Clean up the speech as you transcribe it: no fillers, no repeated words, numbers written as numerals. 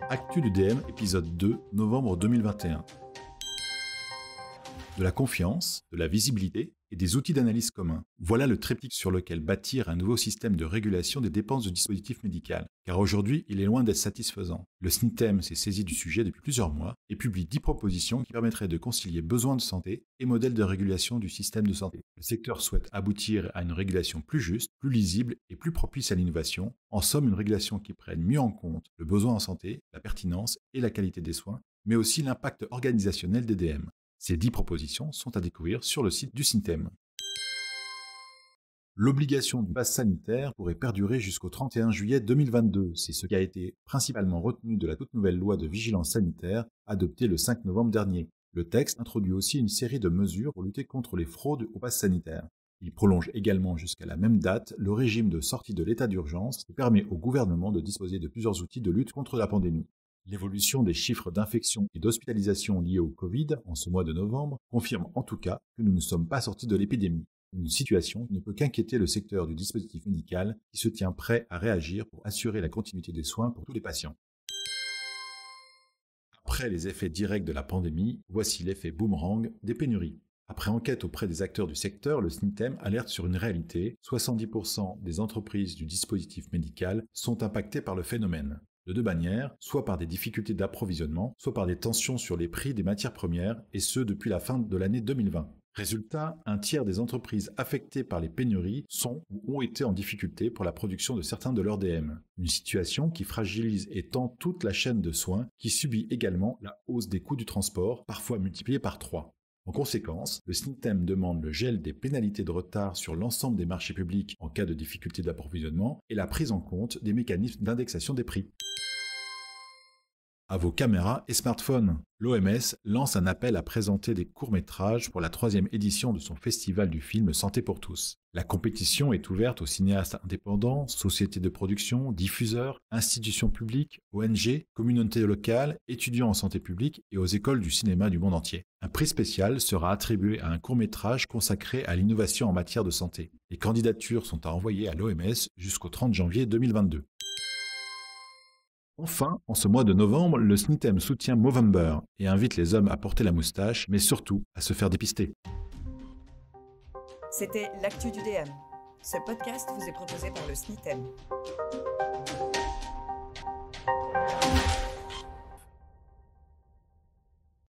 Actu du DM, épisode 2, novembre 2021. De la confiance, de la visibilité et des outils d'analyse communs. Voilà le triptyque sur lequel bâtir un nouveau système de régulation des dépenses de dispositif médical. Car aujourd'hui, il est loin d'être satisfaisant. Le SNITEM s'est saisi du sujet depuis plusieurs mois et publie 10 propositions qui permettraient de concilier besoins de santé et modèles de régulation du système de santé. Le secteur souhaite aboutir à une régulation plus juste, plus lisible et plus propice à l'innovation. En somme, une régulation qui prenne mieux en compte le besoin en santé, la pertinence et la qualité des soins, mais aussi l'impact organisationnel des DM. Ces 10 propositions sont à découvrir sur le site du SNITEM. L'obligation du pass sanitaire pourrait perdurer jusqu'au 31 juillet 2022. C'est ce qui a été principalement retenu de la toute nouvelle loi de vigilance sanitaire adoptée le 5 novembre dernier. Le texte introduit aussi une série de mesures pour lutter contre les fraudes au pass sanitaire. Il prolonge également jusqu'à la même date le régime de sortie de l'état d'urgence et permet au gouvernement de disposer de plusieurs outils de lutte contre la pandémie. L'évolution des chiffres d'infection et d'hospitalisation liés au Covid en ce mois de novembre confirme en tout cas que nous ne sommes pas sortis de l'épidémie. Une situation qui ne peut qu'inquiéter le secteur du dispositif médical qui se tient prêt à réagir pour assurer la continuité des soins pour tous les patients. Après les effets directs de la pandémie, voici l'effet boomerang des pénuries. Après enquête auprès des acteurs du secteur, le SNITEM alerte sur une réalité. 70% des entreprises du dispositif médical sont impactées par le phénomène. De deux manières, soit par des difficultés d'approvisionnement, soit par des tensions sur les prix des matières premières, et ce depuis la fin de l'année 2020. Résultat, un tiers des entreprises affectées par les pénuries sont ou ont été en difficulté pour la production de certains de leurs DM. Une situation qui fragilise et tend toute la chaîne de soins, qui subit également la hausse des coûts du transport, parfois multipliée par 3. En conséquence, le SNITEM demande le gel des pénalités de retard sur l'ensemble des marchés publics en cas de difficulté d'approvisionnement et la prise en compte des mécanismes d'indexation des prix. À vos caméras et smartphones. L'OMS lance un appel à présenter des courts-métrages pour la 3e édition de son festival du film Santé pour tous. La compétition est ouverte aux cinéastes indépendants, sociétés de production, diffuseurs, institutions publiques, ONG, communautés locales, étudiants en santé publique et aux écoles du cinéma du monde entier. Un prix spécial sera attribué à un court-métrage consacré à l'innovation en matière de santé. Les candidatures sont à envoyer à l'OMS jusqu'au 30 janvier 2022. Enfin, en ce mois de novembre, le SNITEM soutient Movember et invite les hommes à porter la moustache, mais surtout à se faire dépister. C'était l'actu du DM. Ce podcast vous est proposé par le SNITEM.